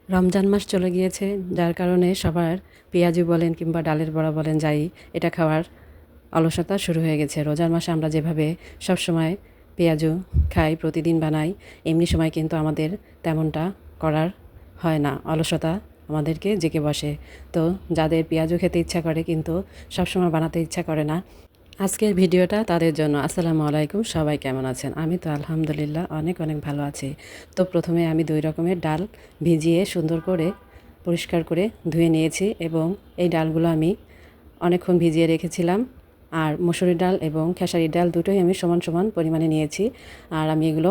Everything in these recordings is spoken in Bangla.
রমজান মাস চলে গিয়েছে, যার কারণে সবার পেঁয়াজু বলেন কিংবা ডালের বড়া বলেন যাই এটা খাওয়ার অলসতা শুরু হয়ে গেছে। রোজার মাসে আমরা যেভাবে সবসময় পেঁয়াজু খাই, প্রতিদিন বানাই, এমনি সময় কিন্তু আমাদের তেমনটা করার হয় না। অলসতা আমাদেরকে জেঁকে বসে। তো যাদের পেঁয়াজু খেতে ইচ্ছা করে কিন্তু সবসময় বানাতে ইচ্ছা করে না, আজকের ভিডিওটা তাদের জন্য। আসসালামু আলাইকুম, সবাই কেমন আছেন? আমি তো আলহামদুলিল্লাহ অনেক অনেক ভালো আছি। তো প্রথমে আমি 2 রকমের ডাল ভিজিয়ে সুন্দর করে পরিষ্কার করে ধুয়ে নিয়েছি এবং এই ডালগুলো আমি অনেকক্ষণ ভিজিয়ে রেখেছিলাম। আর মসুরির ডাল এবং খেসারির ডাল দুটোই আমি সমান সমান পরিমাণে নিয়েছি। আর আমি এগুলো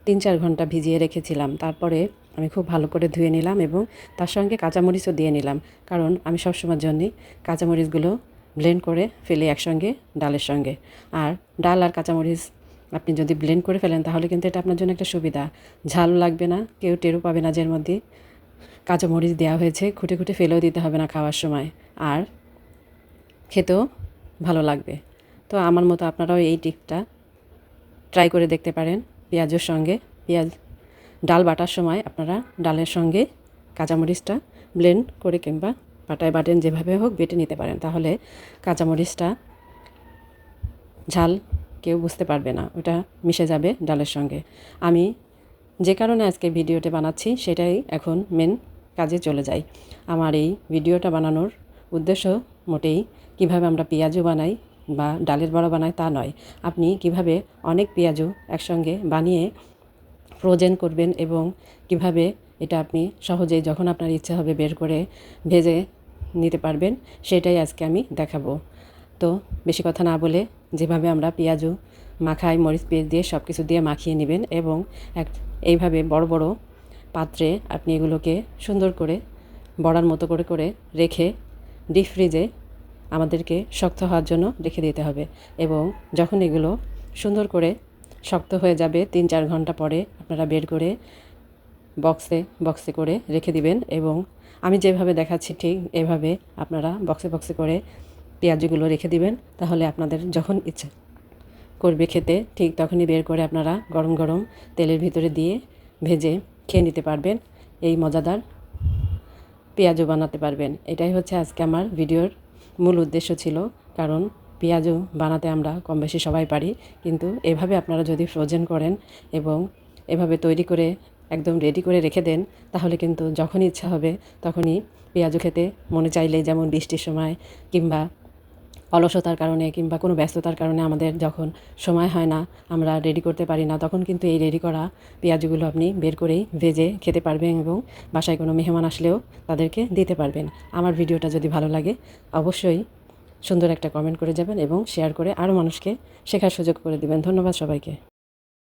3-4 ঘন্টা ভিজিয়ে রেখেছিলাম। তারপরে আমি খুব ভালো করে ধুয়ে নিলাম এবং তার সঙ্গে কাঁচামরিচও দিয়ে নিলাম, কারণ আমি সবসময়ের জন্যই কাঁচামরিচগুলো ব্লেন্ড করে ফেলি একসঙ্গে ডালের সঙ্গে। আর ডাল আর কাঁচামরিচ আপনি যদি ব্লেন্ড করে ফেলেন তাহলে কিন্তু এটা আপনার জন্য একটা সুবিধা। ঝালও লাগবে না, কেউ টেরও পাবে না যে এর মধ্যে কাঁচামরিচ দেওয়া হয়েছে। খুঁটে খুঁটে ফেলেও দিতে হবে না খাওয়ার সময়, আর খেতেও ভালো লাগবে। তো আমার মতো আপনারাও এই টিপটা ট্রাই করে দেখতে পারেন। পেঁয়াজের সঙ্গে ডাল বাটার সময় আপনারা ডালের সঙ্গে কাঁচামরিচটা ব্লেন্ড করে কিংবা পাটায় বাটেন যেভাবে হোক বেটে নিতে পারেন, তাহলে কাঁচামরিচটা ঝাল কেউ বুঝতে পারবে না, ওটা মিশে যাবে ডালের সঙ্গে। আমি যে কারণে আজকে ভিডিওটা বানাচ্ছি সেটাই এখন মেন কাজে চলে যাই। আমার এই ভিডিওটা বানানোর উদ্দেশ্য মোটেই কিভাবে আমরা পেঁয়াজু বানাই বা ডালের বড়া বানাই তা নয়। আপনি কিভাবে অনেক পেঁয়াজু একসঙ্গে বানিয়ে ফ্রোজেন করবেন এবং কিভাবে এটা আপনি সহজেই যখন আপনার ইচ্ছা হবে বের করে ভেজে নিতে পারবেন, সেটাই আজকে আমি দেখাবো। তো বেশি কথা না বলে, যেভাবে আমরা পেঁয়াজু মাখাই, মরিচ পেস্ট দিয়ে সব কিছু দিয়ে মাখিয়ে নেবেন এবং এইভাবে বড় বড় পাত্রে আপনি এগুলোকে সুন্দর করে বড়ার মতো করে করে রেখে ডিপ ফ্রিজে আমাদেরকে শক্ত হওয়ার জন্য রেখে দিতে হবে। এবং যখন এগুলো সুন্দর করে শক্ত হয়ে যাবে 3-4 ঘন্টা পরে আপনারা বের করে বক্সে বক্সে করে রেখে দিবেন। এবং আমি যেভাবে দেখাচ্ছি ঠিক এভাবে আপনারা বক্সে বক্সে করে পেঁয়াজগুলো রেখে দিবেন। তাহলে আপনাদের যখন ইচ্ছা করবে খেতে, ঠিক তখনই বের করে আপনারা গরম গরম তেলের ভিতরে দিয়ে ভেজে খেয়ে নিতে পারবেন। এই মজাদার পেঁয়াজু বানাতে পারবেন। এটাই হচ্ছে আজকে আমার ভিডিওর মূল উদ্দেশ্য ছিল, কারণ পেঁয়াজু বানাতে আমরা কম বেশি সবাই পারি, কিন্তু এভাবে আপনারা যদি ফ্রোজেন করেন এবং এভাবে তৈরি করে একদম রেডি করে রেখে দেন, তাহলে কিন্তু যখনই ইচ্ছা হবে তখনই পেঁয়াজু খেতে মনে চাইলে, যেমন বৃষ্টির সময় কিংবা অলসতার কারণে কিংবা কোনো ব্যস্ততার কারণে আমাদের যখন সময় হয় না, আমরা রেডি করতে পারি না, তখন কিন্তু এই রেডি করা পেঁয়াজগুলো আপনি বের করেই ভেজে খেতে পারবেন এবং বাসায় কোনো মেহমান আসলেও তাদেরকে দিতে পারবেন। আমার ভিডিওটা যদি ভালো লাগে অবশ্যই সুন্দর একটা কমেন্ট করে যাবেন এবং শেয়ার করে আরও মানুষকে শেখার সুযোগ করে দিবেন। ধন্যবাদ সবাইকে।